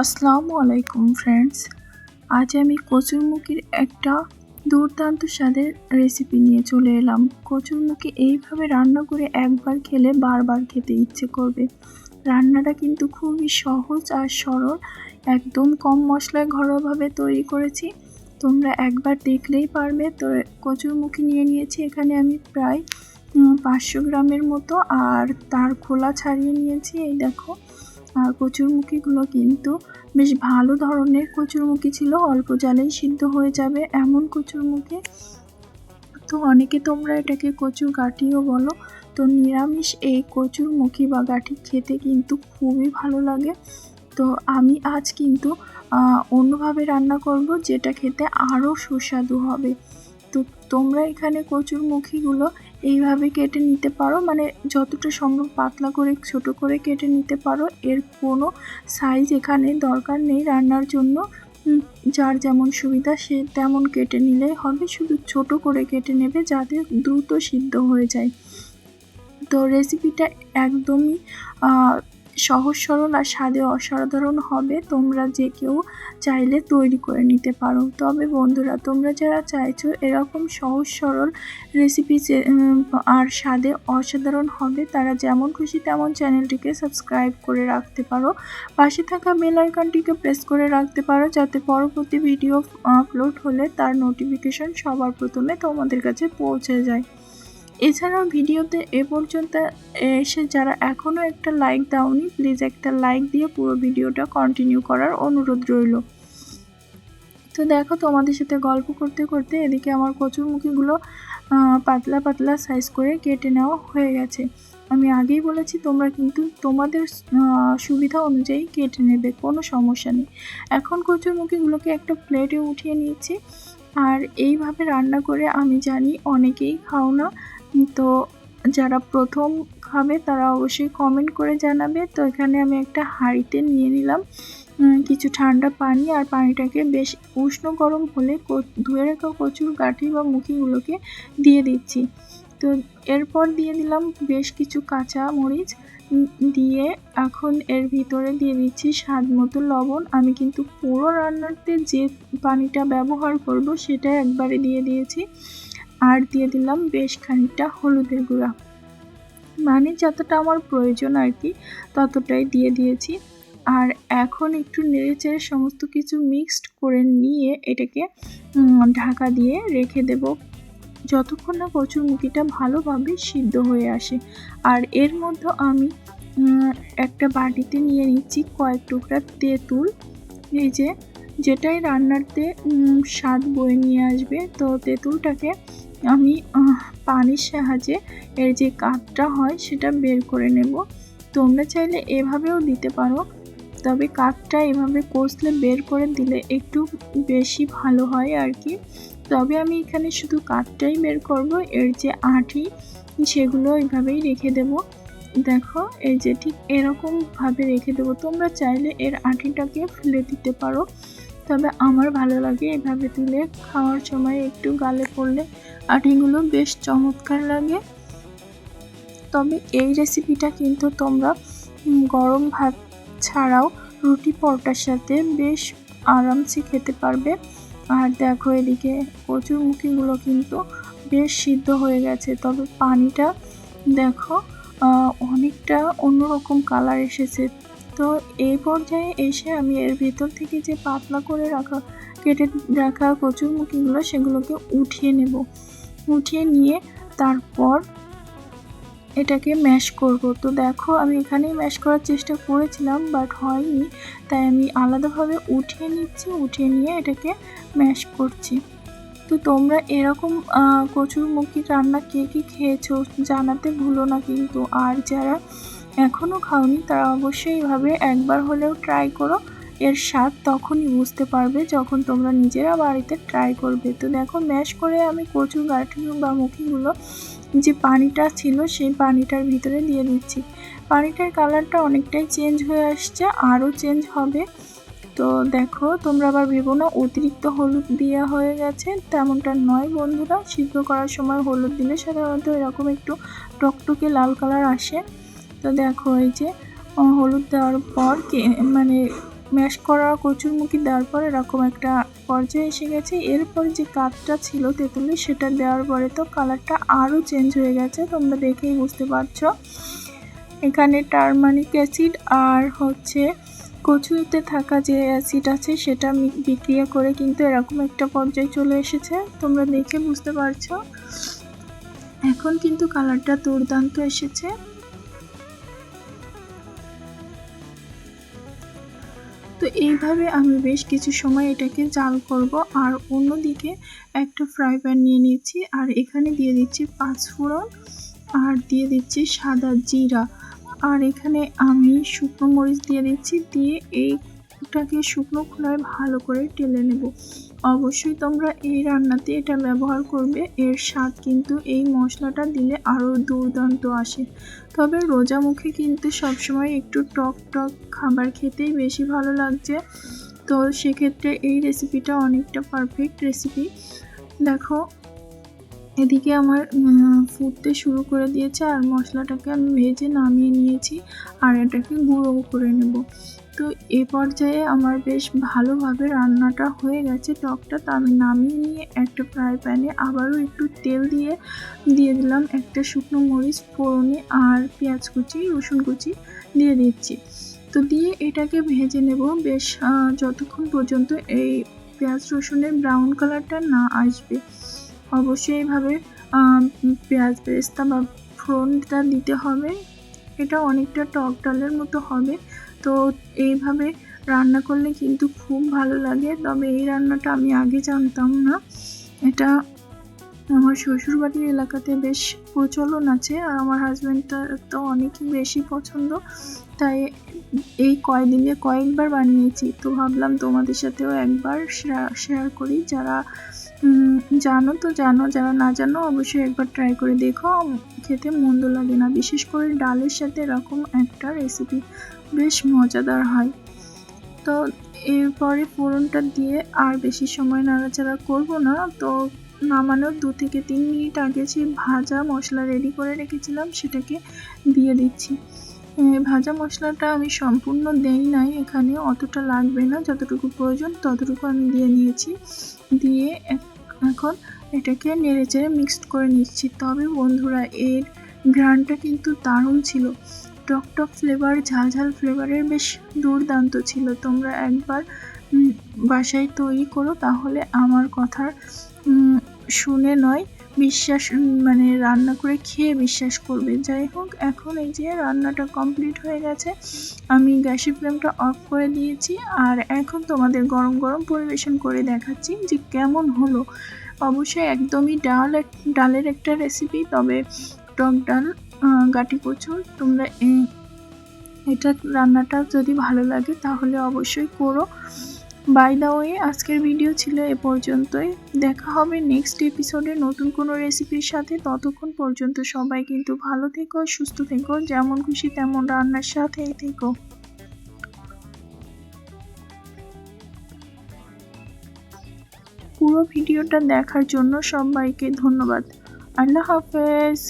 আসসালামু আলাইকুম ফ্রেন্ডস। আজ আমি কচুরমুখির একটা দুর্দান্ত স্বাদের রেসিপি নিয়ে চলে এলাম। কচুরমুখি এইভাবে রান্না করে একবার খেলে বারবার খেতে ইচ্ছে করবে। রান্নাটা কিন্তু খুবই সহজ আর সরল, একদম কম মশলায় ঘরোয়াভাবে তৈরি করেছি। তোমরা একবার দেখলেই পারবে। তো কচুরমুখি নিয়ে নিয়েছি এখানে আমি প্রায় 500 গ্রামের মতো, আর তার খোলা ছাড়িয়ে নিয়েছি। এই দেখো, আর কচুরমুখিগুলো কিন্তু বেশ ভালো ধরনের কচুরমুখি ছিল, অল্প জালেই সিদ্ধ হয়ে যাবে এমন কচুরমুখি। তো অনেকে তোমরা এটাকে কচুর গাঠিও বলো। তো নিরামিষ এই কচুরমুখি বা গাঠি খেতে কিন্তু খুবই ভালো লাগে। তো আমি আজ কিন্তু অন্যভাবে রান্না করব, যেটা খেতে আরও সুস্বাদু হবে। তো তোমরা এখানে কচুরমুখিগুলো এইভাবে কেটে নিতে পারো, মানে যতটা সম্ভব পাতলা করে ছোট করে কেটে নিতে পারো। এর কোনো সাইজ এখানে দরকার নেই রান্নার জন্য, যার যেমন সুবিধা সে তেমন কেটে নিলেই হবে। শুধু ছোট করে কেটে নেবে যাতে দ্রুত সিদ্ধ হয়ে যায়। তো রেসিপিটা একদমই সহজ সরল আর স্বাদে অসাধারণ হবে। তোমরা যে কেউ চাইলে তৈরি করে নিতে পারো। তবে বন্ধুরা, তোমরা যারা চাইছো এরকম সহজ সরল রেসিপি আর স্বাদে অসাধারণ হবে, তারা যেমন খুশি তেমন চ্যানেলটিকে সাবস্ক্রাইব করে রাখতে পারো। পাশে থাকা বেল আইকনটিকে প্রেস করে রাখতে পারো, যাতে পরবর্তী ভিডিও আপলোড হলে তার নোটিফিকেশন সবার প্রথমে তোমাদের কাছে পৌঁছে যায়। এছাড়াও ভিডিওতে এ পর্যন্ত এসে যারা এখনও একটা লাইক দাওনি, প্লিজ একটা লাইক দিয়ে পুরো ভিডিওটা কন্টিনিউ করার অনুরোধ রইল। তো দেখো, তোমাদের সাথে গল্প করতে করতে এদিকে আমার কচুরমুখিগুলো পাতলা পাতলা সাইজ করে কেটে নেওয়া হয়ে গেছে। আমি আগেই বলেছি তোমরা কিন্তু তোমাদের সুবিধা অনুযায়ী কেটে নেবে, কোনো সমস্যা নেই। এখন কচুরমুখিগুলোকে একটা প্লেটে উঠিয়ে নিয়েছি। আর এইভাবে রান্না করে আমি জানি অনেকেই খাও না। তো যারা প্রথম খাবে তারা অবশ্যই কমেন্ট করে জানাবে। তো এখানে আমি একটা হাঁড়িতে নিয়ে নিলাম কিছু ঠান্ডা পানি, আর পানিটাকে বেশ উষ্ণ গরম হলে ধুয়ে রাখা কচুর গাঁঠি বা মুখিগুলোকে দিয়ে দিচ্ছি। তো এরপর দিয়ে দিলাম বেশ কিছু কাঁচা মরিচ, দিয়ে এখন এর ভিতরে দিয়ে দিচ্ছি স্বাদ মতো লবণ। আমি কিন্তু পুরো রান্নাতে যে পানিটা ব্যবহার করব সেটা একবারে দিয়ে দিয়েছি। আর দিয়ে দিলাম বেশ খানিকটা হলুদের গুঁড়া, মানে যতটা আমার প্রয়োজন আর কি ততটাই দিয়ে দিয়েছি। আর এখন একটু নেড়েচেড়ে সমস্ত কিছু মিক্সড করে নিয়ে এটাকে ঢাকা দিয়ে রেখে দেব, যতক্ষণ না কচুরমুখিটা ভালোভাবে সিদ্ধ হয়ে আসে। আর এর মধ্যে আমি একটা বাটিতে নিয়ে নিচ্ছি কয়েক টুকরা তেঁতুল, এই যেটাই রান্নাতে স্বাদ বয়ে নিয়ে আসবে। তো তেঁতুলটাকে আমি পানির সাহায্যে এর যে কাঠটা হয় সেটা বের করে নেব। তোমরা চাইলে এভাবেও দিতে পারো, তবে কাঠটা এভাবে কষলে বের করে দিলে একটু বেশি ভালো হয় আর কি। তবে আমি এখানে শুধু কাঠটাই বের করব, এর যে আঁটি সেগুলো এইভাবেই রেখে দেব। দেখো, এই যে ঠিক এরকমভাবে রেখে দেবো। তোমরা চাইলে এর আঁটিটাকে ফেলে দিতে পারো, তবে আমার ভালো লাগে এভাবে তুলে খাওয়ার সময় একটু গালে পড়লে আঁটিগুলো বেশ চমৎকার লাগে। তবে এই রেসিপিটা কিন্তু তোমরা গরম ভাত ছাড়াও রুটি পরোটার সাথে বেশ আরামসে খেতে পারবে। আর দেখো, এদিকে কচুরমুখিগুলো কিন্তু বেশ সিদ্ধ হয়ে গেছে, তবে পানিটা দেখো অনেকটা অন্যরকম কালার এসেছে। তো এই পর্যায়ে এসে আমি এর ভেতর থেকে যে পাতলা করে কেটে রাখা কচুরমুখিগুলো সেগুলোকে উঠিয়ে নেব। উঠিয়ে নিয়ে তারপর এটাকে ম্যাশ করব। তো দেখো, আমি এখানেই ম্যাশ করার চেষ্টা করেছিলাম বাট হয়নি, তাই আমি আলাদাভাবে উঠিয়ে নিচ্ছি। উঠিয়ে নিয়ে এটাকে ম্যাশ করছি। তো তোমরা এরকম কচুরমুখি রান্না কে কী খেয়েছো জানাতে ভুলো না কিন্তু। আর যারা এখনও খাওনি তারা অবশ্যই এইভাবে একবার হলেও ট্রাই করো। এর স্বাদ তখনই বুঝতে পারবে যখন তোমরা নিজেরা বাড়িতে ট্রাই করবে। তো দেখো, ম্যাশ করে আমি কচুর গাঁঠি বা মুখিগুলো যে পানিটা ছিল সেই পানিটার ভিতরে দিয়ে দিচ্ছি। পানিটার কালারটা অনেকটাই চেঞ্জ হয়ে আসছে, আরও চেঞ্জ হবে। তো দেখো, তোমরা আবার ভেবো না অতিরিক্ত হলুদ দেওয়া হয়ে গেছে, তেমনটা নয় বন্ধুরা। সিদ্ধ করার সময় হলুদ দিলে সাধারণত এরকম একটু টকটকে লাল কালার আসে। তো দেখো, এই যে হলুদ দেওয়ার পর মানে ম্যাশ করা কচুরমুখী দেওয়ার পর এরকম একটা পর্যায়ে এসে গেছে। এরপর যে কাপটা ছিল তেঁতুলি সেটা দেওয়ার পরে তো কালারটা আরও চেঞ্জ হয়ে গেছে, তোমরা দেখেই বুঝতে পারছো। এখানে টারমারিক অ্যাসিড আর হচ্ছে কচুতে থাকা যে অ্যাসিড আছে সেটা বিক্রিয়া করে কিন্তু এরকম একটা পর্যায়ে চলে এসেছে, তোমরা দেখে বুঝতে পারছো। এখন কিন্তু কালারটা দুর্দান্ত এসেছে। তো এইভাবে আমি বেশ কিছু সময় এটাকে জাল করব। আর অন্যদিকে একটা ফ্রাই প্যান নিয়ে নিচ্ছি আর এখানে দিয়ে দিচ্ছি পাঁচফোড়ন আর দিয়ে দিচ্ছি সাদা জিরা, আর এখানে আমি শুকনো মরিচ দিয়ে দিচ্ছি। দিয়ে এইটাকে শুকনো খোলায় ভালো করে টেলে নেব। অবশ্যই তোমরা এই রান্নাতে এটা ব্যবহার করবে, এর স্বাদ কিন্তু এই মশলাটা দিলে আরও দুর্দান্ত আসে। তবে রোজা মুখে কিন্তু সবসময় একটু টক টক খাবার খেতেই বেশি ভালো লাগছে, তো সেক্ষেত্রে এই রেসিপিটা অনেকটা পারফেক্ট রেসিপি। দেখো এদিকে আমার ফুটতে শুরু করে দিয়েছে আর মশলাটাকে আমি ভেজে নামিয়ে নিয়েছি আর এটাকে গুঁড়ো করে নেব। তো এ পর্যায়ে আমার বেশ ভালোভাবে রান্নাটা হয়ে গেছে টকটা। তো আমি নামিয়ে নিয়ে একটা ফ্রাই প্যানে আবারও একটু তেল দিয়ে দিলাম একটা শুকনো মরিচ ফোড়নে আর পেঁয়াজ কুচি রসুন কুচি দিয়ে দিচ্ছি। তো দিয়ে এটাকে ভেজে নেব বেশ যতক্ষণ পর্যন্ত এই পেঁয়াজ রসুনের ব্রাউন কালারটা না আসবে। অবশ্যই এইভাবে পেঁয়াজ বেরেস্তা বা ফোড়নটা দিতে হবে, এটা অনেকটা টক ডালের মতো হবে। তো এইভাবে রান্না করলে কিন্তু খুব ভালো লাগে। তবে এই রান্নাটা আমি আগে জানতাম না, এটা আমার শ্বশুরবাড়ির এলাকাতে বেশ প্রচলন আছে আর আমার হাজব্যান্ডটার তো অনেকই বেশি পছন্দ, তাই এই কয়দিনে কয়েকবার বানিয়েছি। তো ভাবলাম তোমাদের সাথেও একবার শেয়ার করি। যারা জানো তো জানো, যারা না জানো অবশ্যই একবার ট্রাই করে দেখো, খেতে মন্দ লাগে না। বিশেষ করে ডালের সাথে এরকম একটা রেসিপি বেশ মজাদার হয়। তো এরপরে ফোড়নটা দিয়ে আর বেশি সময় নাড়াচাড়া করব না। তো নামানোর 2 থেকে 3 মিনিট আগে যে ভাজা মশলা রেডি করে রেখেছিলাম সেটাকে দিয়ে দিচ্ছি। ভাজা মশলাটা আমি সম্পূর্ণ দেই নাই, এখানে অতটা লাগবে না, যতটুকু প্রয়োজন ততটুকু আমি দিয়ে নিয়েছি। দিয়ে এখন এটাকে নেড়েচেড়ে মিক্সড করে নিচ্ছি। তবে বন্ধুরা এর ঘ্রাণটা কিন্তু দারুণ ছিল, টক টক ফ্লেভার ঝাল ঝাল ফ্লেভারের বেশ দুর্দান্ত ছিল। তোমরা একবার বাসায় তৈরি করো, তাহলে আমার কথা শুনে নয় বিশ্বাস মানে রান্না করে খেয়ে বিশ্বাস করবে। যাই হোক, এখন এই যে রান্নাটা কমপ্লিট হয়ে গেছে, আমি গ্যাসের ফ্লেমটা অফ করে দিয়েছি আর এখন তোমাদের গরম গরম পরিবেশন করে দেখাচ্ছি যে কেমন হলো। অবশ্যই একদমই ডালের একটা রেসিপি, তবে টক ডাল গাটি কচুর। তোমরা এটা রান্নাটা যদি ভালো লাগে তাহলে অবশ্যই করো। বাই দ্য ওয়ে, আজকের ভিডিও ছিল এ পর্যন্তই। দেখা হবে নেক্সট এপিসোডে নতুন কোনো রেসিপির সাথে। ততক্ষণ পর্যন্ত সবাই কিন্তু ভালো থেকো, সুস্থ থেকো, যেমন খুশি তেমন রান্নার সাথেই থেকো। পুরো ভিডিওটা দেখার জন্য সবাইকে ধন্যবাদ। আল্লাহ হাফেজ।